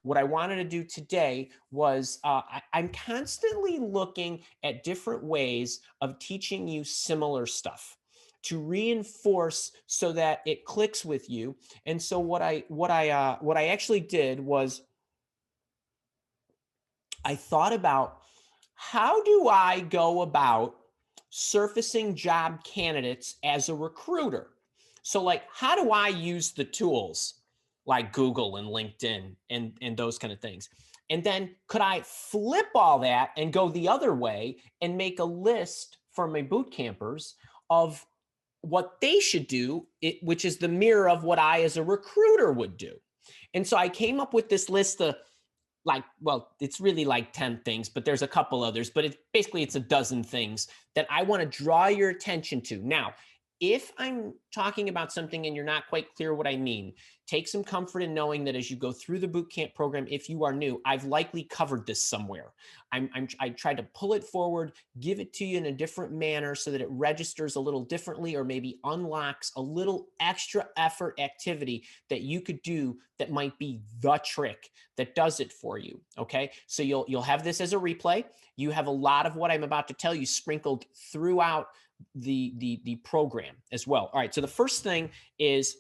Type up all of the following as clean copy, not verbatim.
what I wanted to do today was I'm constantly looking at different ways of teaching you similar stuff to reinforce so that it clicks with you. And so what I actually did was I thought about, how do I go about surfacing job candidates as a recruiter? So, like, how do I use the tools like Google and LinkedIn and those kind of things? And then could I flip all that and go the other way and make a list for my boot campers of what they should do, which is the mirror of what I as a recruiter would do? And so I came up with this list of, like, well, it's really like 10 things, but there's a couple others, but it's a dozen things that I want to draw your attention to. Now, if I'm talking about something and you're not quite clear what I mean, take some comfort in knowing that as you go through the bootcamp program, if you are new, I've likely covered this somewhere. I tried to pull it forward, give it to you in a different manner so that it registers a little differently, or maybe unlocks a little extra effort activity that you could do that might be the trick that does it for you. Okay, so you'll have this as a replay. You have a lot of what I'm about to tell you sprinkled throughout the program as well. All right, so the first thing is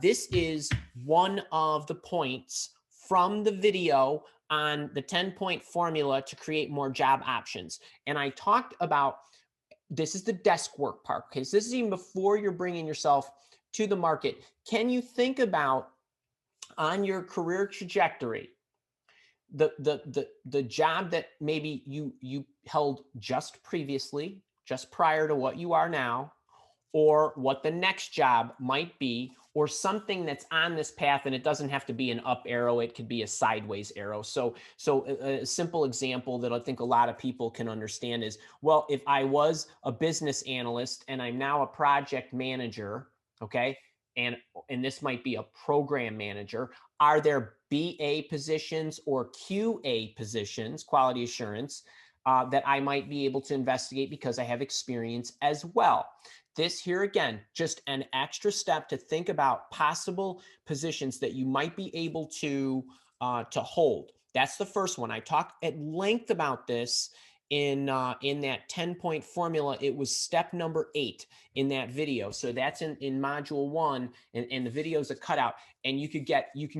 this is one of the points from the video on the 10-point formula to create more job options. And I talked about, this is the desk work part. Okay, so this is even before you're bringing yourself to the market. Can you think about, on your career trajectory, the job that maybe you held just previously, just prior to what you are now, or what the next job might be, or something that's on this path? And it doesn't have to be an up arrow, it could be a sideways arrow. So a simple example that I think a lot of people can understand is, well, if I was a business analyst and I'm now a project manager, okay, and this might be a program manager, are there BA positions or QA positions, quality assurance, that I might be able to investigate because I have experience as well? This here, again, just an extra step to think about possible positions that you might be able to hold. That's the first one. I talked at length about this in that 10-point formula. It was step number 8 in that video. So that's in module 1, and the video is a cutout, and you can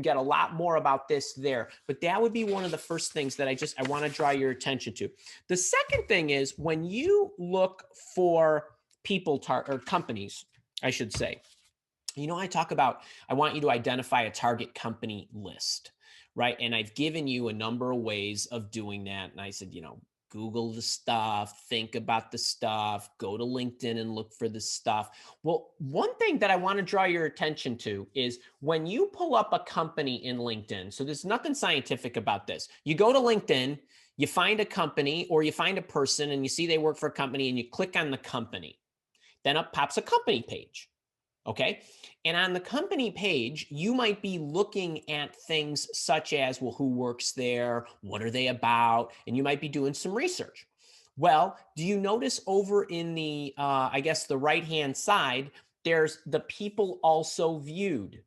get a lot more about this there. But that would be one of the first things that I want to draw your attention to. The second thing is, when you look for people or companies, I should say, I talk about, I want you to identify a target company list, right? And I've given you a number of ways of doing that. And I said, Google the stuff, think about the stuff, go to LinkedIn and look for the stuff. Well, one thing that I want to draw your attention to is, when you pull up a company in LinkedIn, so there's nothing scientific about this. You go to LinkedIn, you find a company or you find a person and you see they work for a company, and you click on the company. Then up pops a company page. Okay. And on the company page, you might be looking at things such as, well, who works there? What are they about? And you might be doing some research. Well, do you notice over in the, the right-hand side, there's the people also viewed.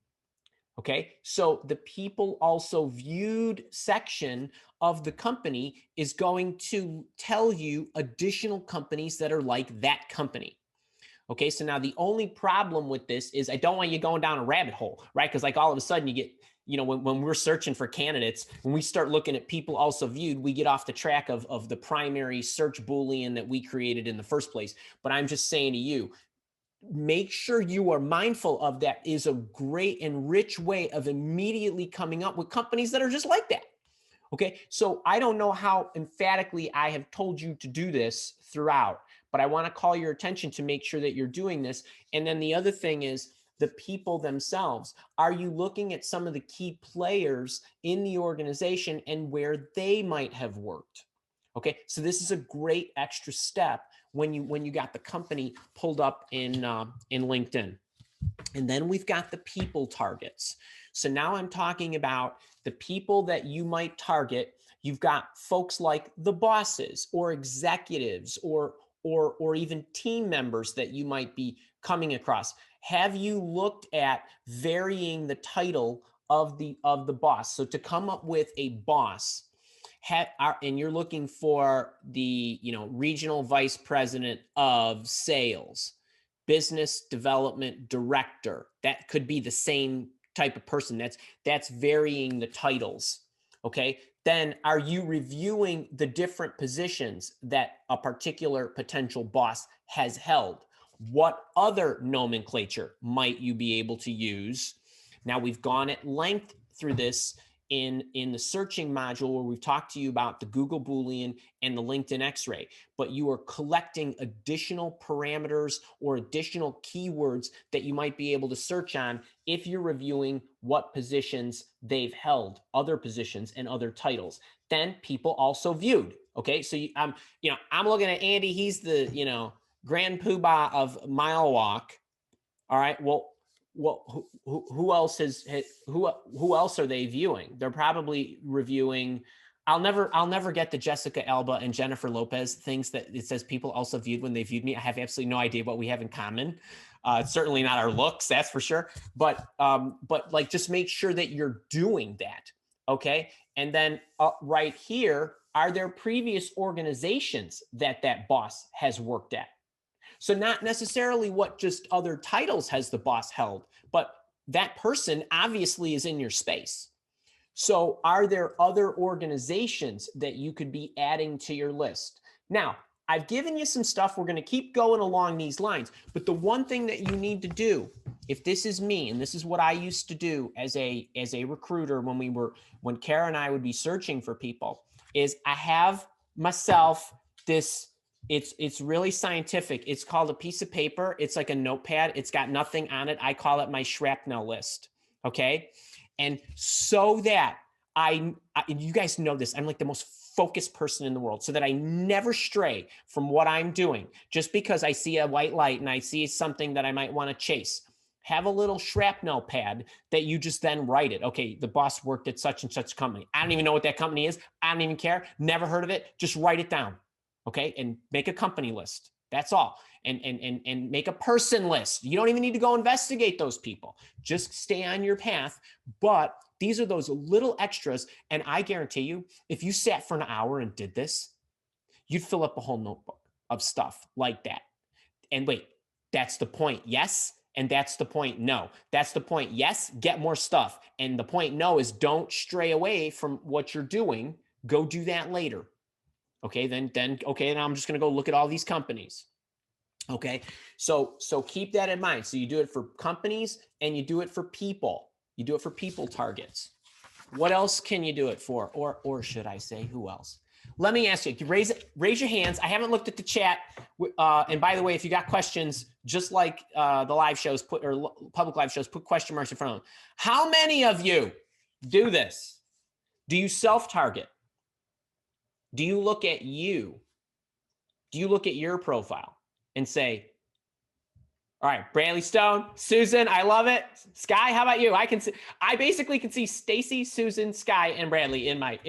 Okay. So the people also viewed section of the company is going to tell you additional companies that are like that company. Okay, so now the only problem with this is, I don't want you going down a rabbit hole, right? Because, like, all of a sudden you get, when we're searching for candidates, when we start looking at people also viewed, we get off the track of the primary search Boolean that we created in the first place. But I'm just saying to you, make sure you are mindful of that. Is a great and rich way of immediately coming up with companies that are just like that. Okay, so I don't know how emphatically I have told you to do this throughout, but I want to call your attention to make sure that you're doing this. And then the other thing is the people themselves. Are you looking at some of the key players in the organization and where they might have worked? Okay, so this is a great extra step when you got the company pulled up in LinkedIn. And then we've got the people targets. So now I'm talking about the people that you might target. You've got folks like the bosses or executives or even team members that you might be coming across. Have you looked at varying the title of the boss. So to come up with a boss, and you're looking for the regional vice president of sales, business development director. That could be the same type of person. That's varying the titles. Okay. Then are you reviewing the different positions that a particular potential boss has held? What other nomenclature might you be able to use? Now, we've gone at length through this in the searching module where we've talked to you about the Google Boolean and the LinkedIn X-ray, but you are collecting additional parameters or additional keywords that you might be able to search on if you're reviewing what positions they've held, other positions and other titles. Then people also viewed. Okay, so I'm looking at Andy. He's the grand poobah of Mile Walk. All right, well, who else who else are they viewing? They're probably reviewing. I'll never get the Jessica Alba and Jennifer Lopez things that it says people also viewed when they viewed me. I have absolutely no idea what we have in common. It's certainly not our looks, that's for sure. But like, just make sure that you're doing that. Okay. And then right here, are there previous organizations that boss has worked at? So not necessarily what just other titles has the boss held, but that person obviously is in your space. So are there other organizations that you could be adding to your list? Now, I've given you some stuff. We're going to keep going along these lines. But the one thing that you need to do, if this is me, and this is what I used to do as a recruiter when Kara and I would be searching for people, is I have myself this. It's really scientific. It's called a piece of paper. It's like a notepad. It's got nothing on it. I call it my shrapnel list. Okay. And so that you guys know this, I'm like the most focused person in the world, so that I never stray from what I'm doing just because I see a white light and I see something that I might want to chase. Have a little shrapnel pad that you just then write it. Okay, the boss worked at such and such company. I don't even know what that company is. I don't even care. Never heard of it. Just write it down. Okay, and make a company list. That's all. And make a person list. You don't even need to go investigate those people. Just stay on your path. But these are those little extras. And I guarantee you, if you sat for an hour and did this, you'd fill up a whole notebook of stuff like that. And wait, that's the point. Yes. And that's the point. No, that's the point. Yes. Get more stuff. And the point no is don't stray away from what you're doing. Go do that later. Okay, then okay, now I'm just going to go look at all these companies. Okay, so keep that in mind. So you do it for companies and you do it for people. You do it for people targets. What else can you do it for? Or should I say, who else? Let me ask you. Raise your hands. I haven't looked at the chat. And by the way, if you got questions, just like the live shows, public live shows, put question marks in front of them. How many of you do this? Do you self-target? Do you look at you? Do you look at your profile and say, all right, Bradley Stone, Susan, I love it. Sky, how about you? I basically can see Stacy, Susan, Sky, and Bradley in my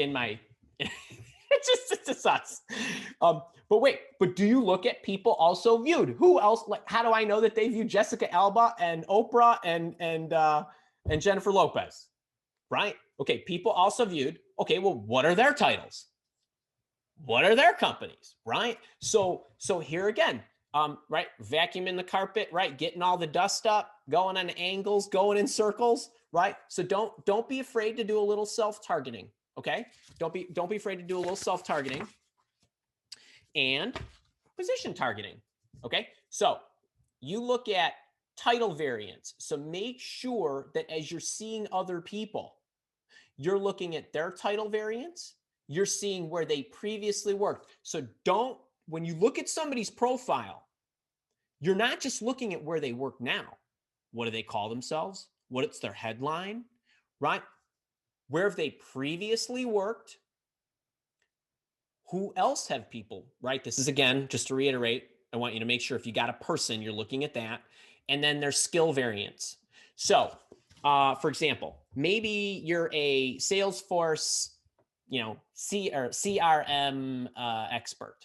it's just us. But do you look at people also viewed? Who else? Like, how do I know that they view Jessica Alba and Oprah and Jennifer Lopez? Right? Okay, people also viewed. Okay, well, what are their titles? What are their companies, right? So here again, right? Vacuuming the carpet, right? Getting all the dust up, going on angles, going in circles, right? So don't be afraid to do a little self-targeting, okay? Don't be afraid to do a little self-targeting and position targeting, okay? So you look at title variants. So make sure that as you're seeing other people, you're looking at their title variants. You're seeing where they previously worked. So when you look at somebody's profile, you're not just looking at where they work now. What do they call themselves? What's their headline, right? Where have they previously worked? Who else have people, right? This is, again, just to reiterate, I want you to make sure if you got a person, you're looking at that. And then their skill variants. So, for example, maybe you're a Salesforce CRM expert,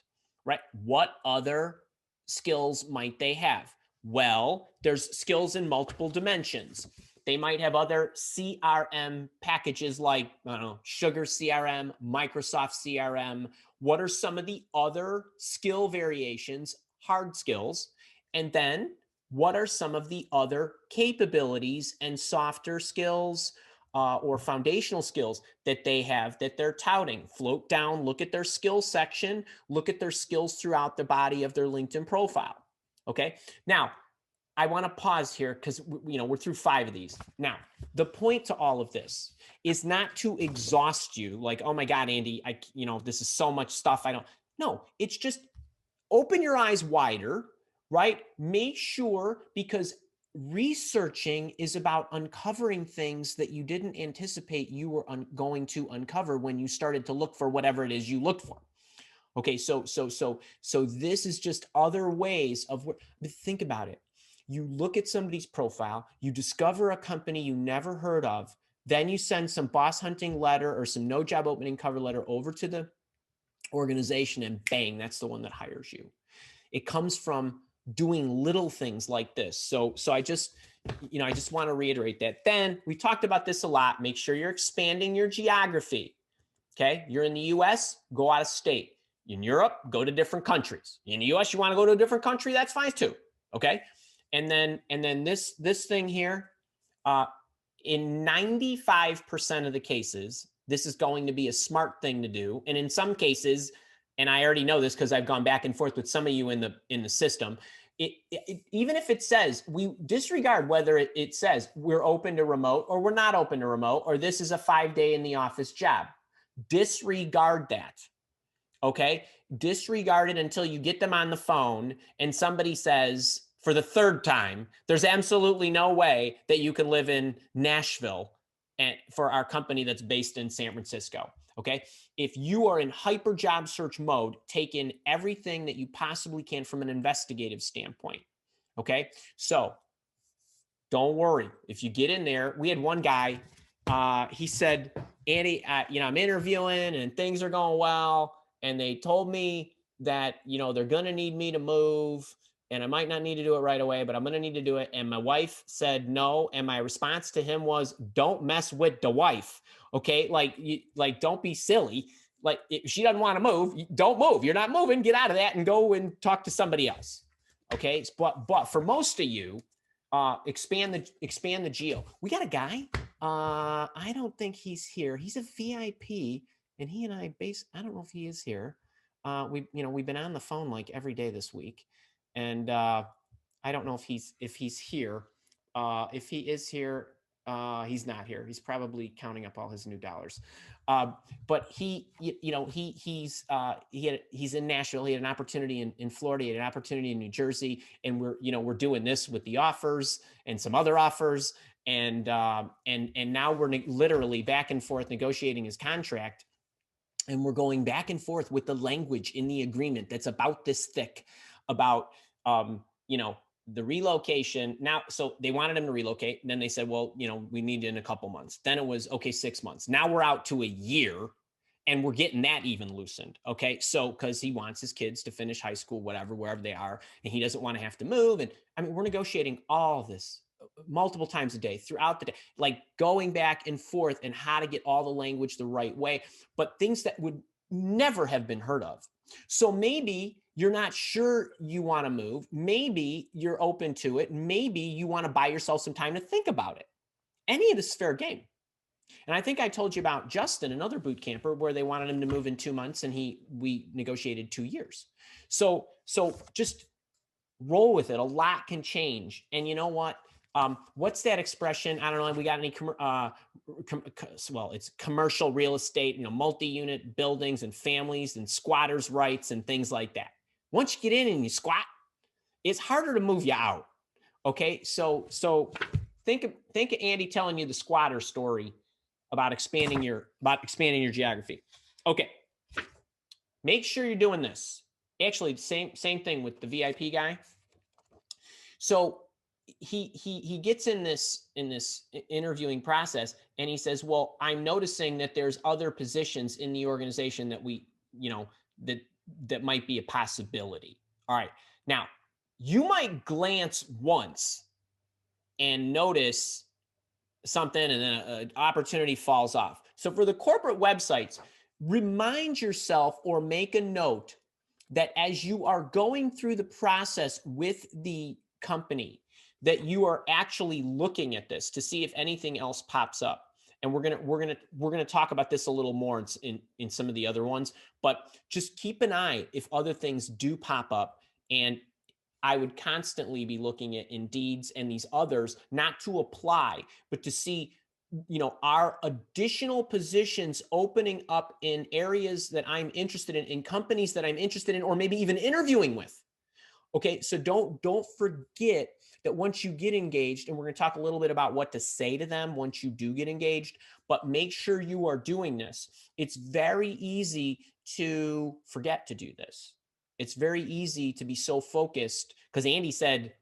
right? What other skills might they have? Well, there's skills in multiple dimensions. They might have other CRM packages like, I don't know, Sugar CRM, Microsoft CRM. What are some of the other skill variations, hard skills? And then what are some of the other capabilities and softer skills or foundational skills that they have that they're touting? Float down, look at their skills section, look at their skills throughout the body of their LinkedIn profile. Okay. Now, I want to pause here because we're through 5 of these. Now, the point to all of this is not to exhaust you, like, oh my God, Andy, this is so much stuff. No, it's just open your eyes wider, right? Make sure, because researching is about uncovering things that you didn't anticipate you were going to uncover when you started to look for whatever it is you looked for. Okay, so this is just other ways of think about it. You look at somebody's profile, you discover a company you never heard of, then you send some boss hunting letter or some no job opening cover letter over to the organization, and bang, that's the one that hires you. It comes from doing little things like this. So I just want to reiterate that. Then we talked about this a lot. Make sure you're expanding your geography. Okay, you're in the US, go out of state. In Europe, go to different countries. In the US, you want to go to a different country, that's fine too. Okay. And then this thing here, in 95% of the cases, this is going to be a smart thing to do. And in some cases, and I already know this because I've gone back and forth with some of you in the system, even if it says, we disregard whether it says we're open to remote or we're not open to remote, or this is a 5-day in the office job. Disregard that. Okay. Disregard it until you get them on the phone and somebody says, for the 3rd time, there's absolutely no way that you can live in Nashville and for our company that's based in San Francisco. Okay. If you are in hyper job search mode, take in everything that you possibly can from an investigative standpoint. Okay. So don't worry. If you get in there, we had one guy, he said, Andy, I'm interviewing and things are going well. And they told me that, they're going to need me to move. And I might not need to do it right away, but I'm going to need to do it. And my wife said no. And my response to him was, don't mess with the wife. Okay. Don't be silly. Like, if she doesn't want to move, don't move. You're not moving. Get out of that and go and talk to somebody else. Okay. But for most of you, expand the geo. We got a guy. I don't think he's here. He's a VIP and he and I I don't know if he is here. We've been on the phone like every day this week. And I don't know if he's here. If he is here, he's not here. He's probably counting up all his new dollars. But he's in Nashville. He had an opportunity in Florida. He had an opportunity in New Jersey. And we're doing this with the offers and some other offers. And now we're literally back and forth negotiating his contract. And we're going back and forth with the language in the agreement that's about this thick about, the relocation. Now, so they wanted him to relocate. And then they said, well, we need it in a couple months. Then it was, okay, 6 months. Now we're out to a year and we're getting that even loosened. Okay. So, cause he wants his kids to finish high school, wherever they are. And he doesn't want to have to move. And we're negotiating all this multiple times a day throughout the day, like going back and forth and how to get all the language the right way, but things that would never have been heard of. So maybe you're not sure you want to move. Maybe you're open to it. Maybe you want to buy yourself some time to think about it. Any of this is fair game. And I think I told you about Justin, another boot camper, where they wanted him to move in 2 months and we negotiated 2 years. So just roll with it. A lot can change. And you know what? What's that expression? I don't know. We got any, it's commercial real estate, multi-unit buildings and families and squatters' rights and things like that. Once you get in and you squat, it's harder to move you out. Okay. So think of Andy telling you the squatter story about expanding your geography. Okay. Make sure you're doing this. Actually, same thing with the VIP guy. So he gets in this interviewing process and he says, well, I'm noticing that there's other positions in the organization that that might be a possibility. All right. Now you might glance once and notice something and then an opportunity falls off. So for the corporate websites, remind yourself or make a note that as you are going through the process with the company, that you are actually looking at this to see if anything else pops up. And we're gonna talk about this a little more in some of the other ones, but just keep an eye if other things do pop up. And I would constantly be looking at Indeeds and these others, not to apply, but to see, are additional positions opening up in areas that I'm interested in companies that I'm interested in, or maybe even interviewing with. Okay, so don't forget that once you get engaged, and we're going to talk a little bit about what to say to them once you do get engaged, but make sure you are doing this. It's very easy to forget to do this. It's very easy to be so focused, because Andy said,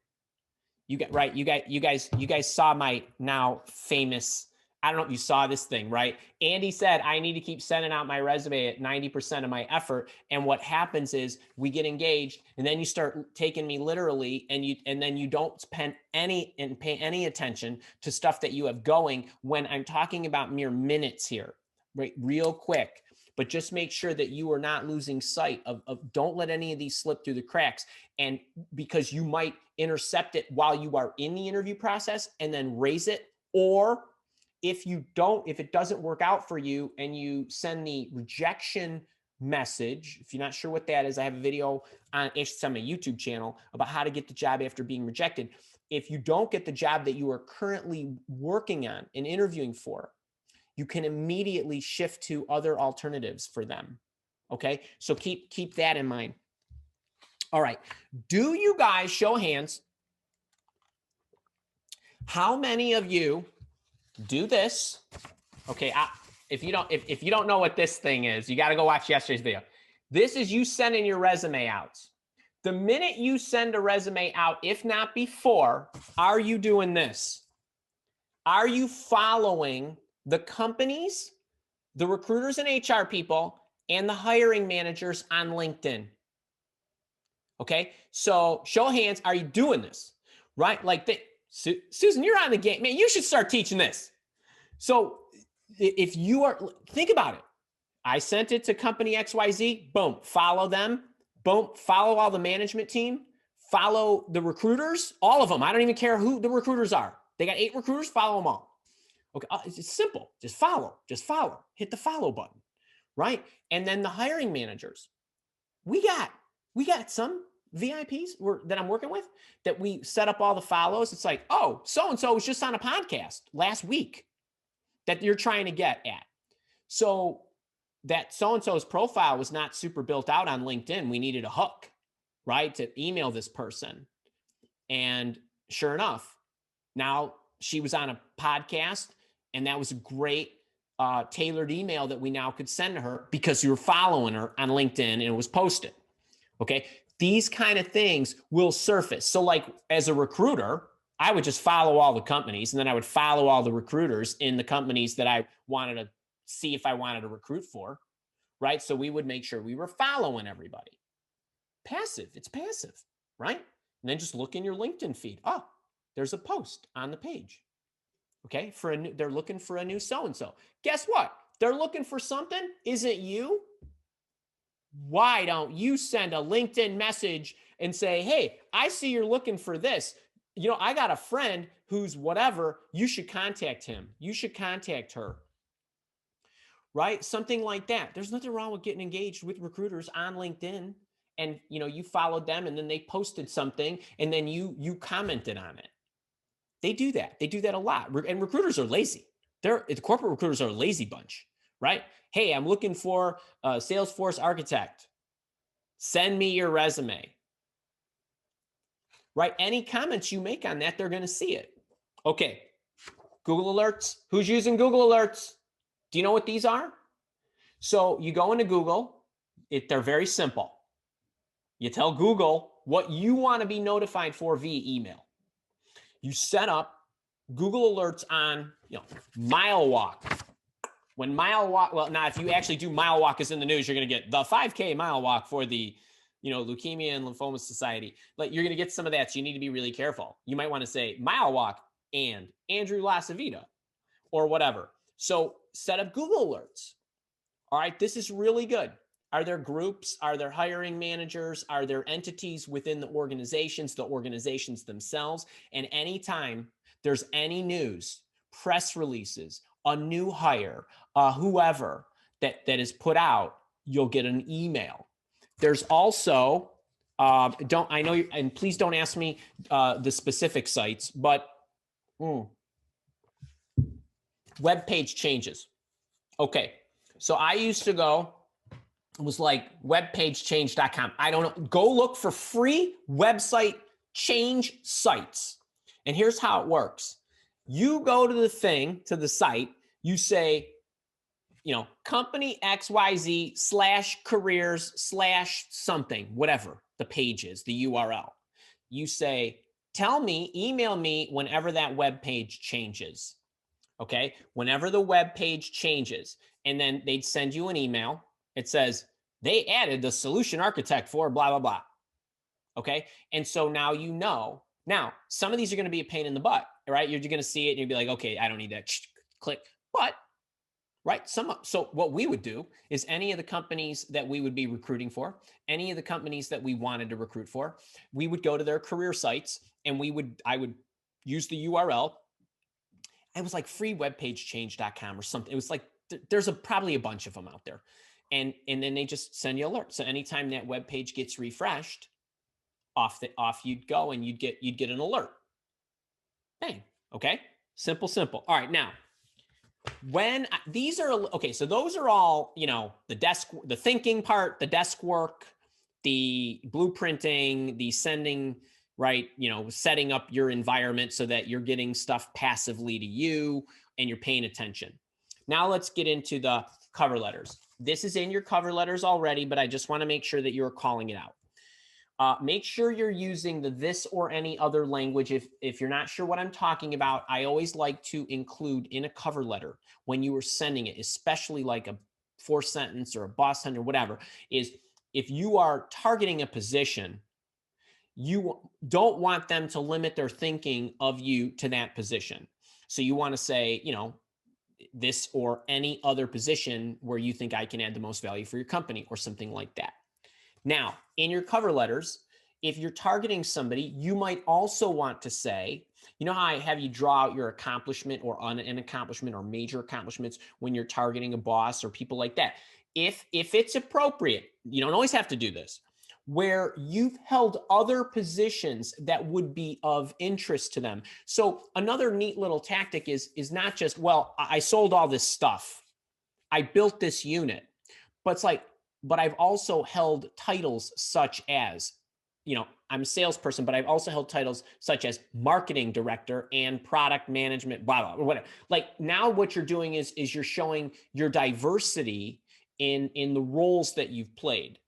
you guys saw my now famous, I don't know if you saw this thing, right? Andy said, I need to keep sending out my resume at 90% of my effort. And what happens is we get engaged, and then you start taking me literally, and then you don't pay any attention to stuff that you have going, when I'm talking about mere minutes here, right? Real quick. But just make sure that you are not losing sight of don't let any of these slip through the cracks. And because you might intercept it while you are in the interview process and then raise it, or if it doesn't work out for you and you send the rejection message, if you're not sure what that is, I have a video on my YouTube channel about how to get the job after being rejected. If you don't get the job that you are currently working on and interviewing for, you can immediately shift to other alternatives for them. Okay, so keep that in mind. All right, do you guys, show hands, how many of you do this? Okay, if you don't know what this thing is, you got to go watch yesterday's video. This is you sending your resume out. The minute you send a resume out, if not before, are you doing this? Are you following the companies, the recruiters and HR people, and the hiring managers on LinkedIn? Okay, so show of hands, are you doing this? Right? Like, Susan, you're on the game. Man, you should start teaching this. So if you are, think about it. I sent it to company XYZ, boom, follow them, boom, follow all the management team, follow the recruiters, all of them. I don't even care who the recruiters are. They got 8 recruiters, follow them all. Okay, it's simple. Just follow, hit the follow button, right? And then the hiring managers, we got some VIPs that I'm working with that we set up all the follows. It's like, oh, so-and-so was just on a podcast last week that you're trying to get at. So that so-and-so's profile was not super built out on LinkedIn. We needed a hook, right, to email this person. And sure enough, now she was on a podcast, and that was a great tailored email that we now could send to her because you were following her on LinkedIn and it was posted. Okay. These kind of things will surface. So like as a recruiter, I would just follow all the companies, and then I would follow all the recruiters in the companies that I wanted to see if I wanted to recruit for, right? So we would make sure we were following everybody. Passive, it's passive, right? And then just look in your LinkedIn feed. Oh, there's a post on the page. Okay, they're looking for a new so-and-so. Guess what? They're looking for something. Isn't you? Why don't you send a LinkedIn message and say, hey, I see you're looking for this. I got a friend who's whatever. You should contact him. You should contact her. Right? Something like that. There's nothing wrong with getting engaged with recruiters on LinkedIn. And, you followed them, and then they posted something, and then you commented on it. They do that. They do that a lot. And recruiters are lazy. The corporate recruiters are a lazy bunch, right? Hey, I'm looking for a Salesforce architect. Send me your resume. Right? Any comments you make on that, they're going to see it. Okay. Google Alerts. Who's using Google Alerts? Do you know what these are? So you go into Google. They're very simple. You tell Google what you want to be notified for via email. You set up Google Alerts on, mile walk. When mile walk, well, now if you actually do mile walk is in the news, you're going to get the 5K mile walk for the, Leukemia and Lymphoma Society. Like, you're going to get some of that, so you need to be really careful. You might want to say mile walk and Andrew LaCivita. or whatever. So set up Google alerts. All right, this is really good. Are there groups? Are there hiring managers? Are there entities within the organizations themselves? And anytime there's any news, press releases, a new hire, whoever that is put out, you'll get an email. There's also, I know, and please don't ask me the specific sites, but Webpage changes. Okay, so I used to go, it was like webpagechange.com. I don't know. Go look for free website change sites. And here's how it works. You go to the site, you say, company XYZ /careers/ something, whatever the page is, the URL. You say, email me whenever that web page changes. Okay, whenever the web page changes, and then they'd send you an email. It says they added the solution architect for blah, blah, blah. Okay, and so now you know. Now, some of these are going to be a pain in the butt, right? You're going to see it and you'll be like, okay, I don't need that. Click. But, right, so what we would do is any of the companies that we would be recruiting for, any of the companies that we wanted to recruit for, we would go to their career sites and I would use the URL. It was like freewebpagechange.com or something. It was like, there's probably a bunch of them out there. And then they just send you alerts. So anytime that web page gets refreshed, off you'd go and you'd get an alert. Bang. Okay. Simple. All right. Now, when these are, okay, so those are all, the thinking part, the desk work, the blueprinting, the sending, right? Setting up your environment so that you're getting stuff passively to you and you're paying attention. Now let's get into the cover letters. This is in your cover letters already, but I just want to make sure that you're calling it out. Make sure you're using the this or any other language. If you're not sure what I'm talking about, I always like to include in a cover letter when you are sending it, especially like a 4-sentence or a boss hunt or whatever, is if you are targeting a position, you don't want them to limit their thinking of you to that position. So you want to say, this or any other position where you think I can add the most value for your company or something like that. Now, in your cover letters, if you're targeting somebody, you might also want to say, how I have you draw out your accomplishment or an accomplishment or major accomplishments when you're targeting a boss or people like that. If it's appropriate, you don't always have to do this, where you've held other positions that would be of interest to them. So another neat little tactic is not just, well, I sold all this stuff, I built this unit, but it's like, but I've also held titles such as, I'm a salesperson, but I've also held titles such as marketing director and product management, blah, blah, or whatever. Like now what you're doing is you're showing your diversity in the roles that you've played.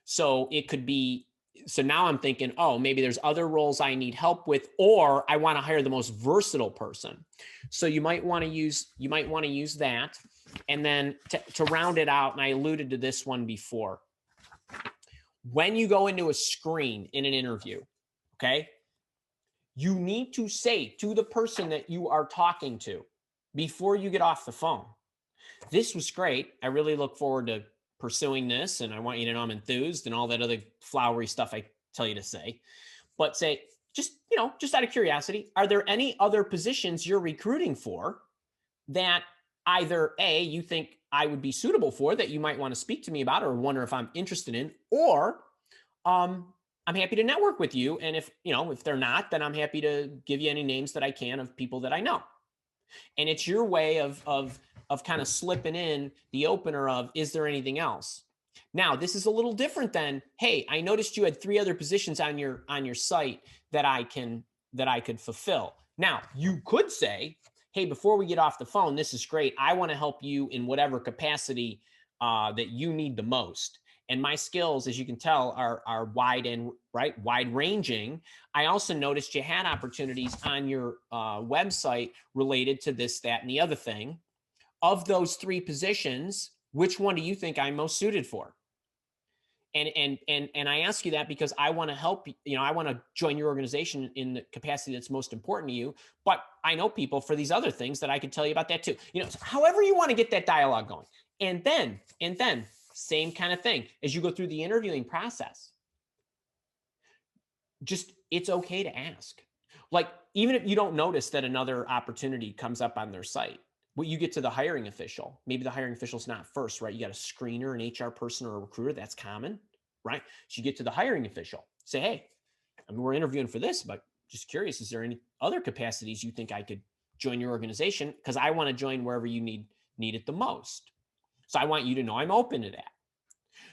So it could be, so now I'm thinking, oh, maybe there's other roles I need help with, or I want to hire the most versatile person. So you might want to use that. And then to round it out, and I alluded to this one before, when you go into a screen in an interview, okay, you need to say to the person that you are talking to before you get off the phone, this was great. I really look forward to pursuing this, and I want you to know I'm enthused and all that other flowery stuff I tell you to say. But say, just out of curiosity, are there any other positions you're recruiting for that either A, you think I would be suitable for, that you might want to speak to me about or wonder if I'm interested in, or I'm happy to network with you. And if they're not, then I'm happy to give you any names that I can of people that I know. And it's your way of kind of slipping in the opener of, is there anything else? Now, this is a little different than, hey, I noticed you had 3 other positions on your site that I could fulfill. Now, you could say, hey, before we get off the phone, this is great. I want to help you in whatever capacity that you need the most. And my skills, as you can tell, are wide ranging. I also noticed you had opportunities on your website related to this, that, and the other thing. Of those 3 positions, which one do you think I'm most suited for? And I ask you that because I want to help you. I want to join your organization in the capacity that's most important to you. But I know people for these other things that I could tell you about that too. You know, however you want to get that dialogue going. And then same kind of thing as you go through the interviewing process. Just, it's okay to ask. Like, even if you don't notice that another opportunity comes up on their site, when you get to the hiring official, maybe the hiring official's not first, right? You got a screener, an HR person, or a recruiter. That's common, right? So you get to the hiring official, say, hey, I mean, we're interviewing for this, but just curious, is there any other capacities you think I could join your organization? Because I want to join wherever you need it the most. So I want you to know I'm open to that.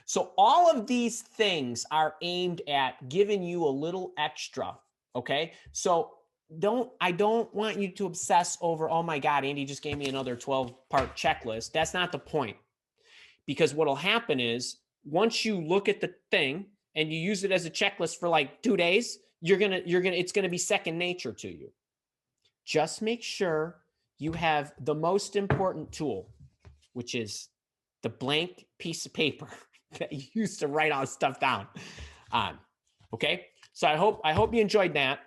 So all of these things are aimed at giving you a little extra, okay? So I don't want you to obsess over, oh my God, Andy just gave me another 12-part checklist. That's not the point. Because what'll happen is once you look at the thing and you use it as a checklist for like 2 days, it's gonna be second nature to you. Just make sure you have the most important tool, which is the blank piece of paper that you used to write all stuff down on. Okay. So I hope you enjoyed that.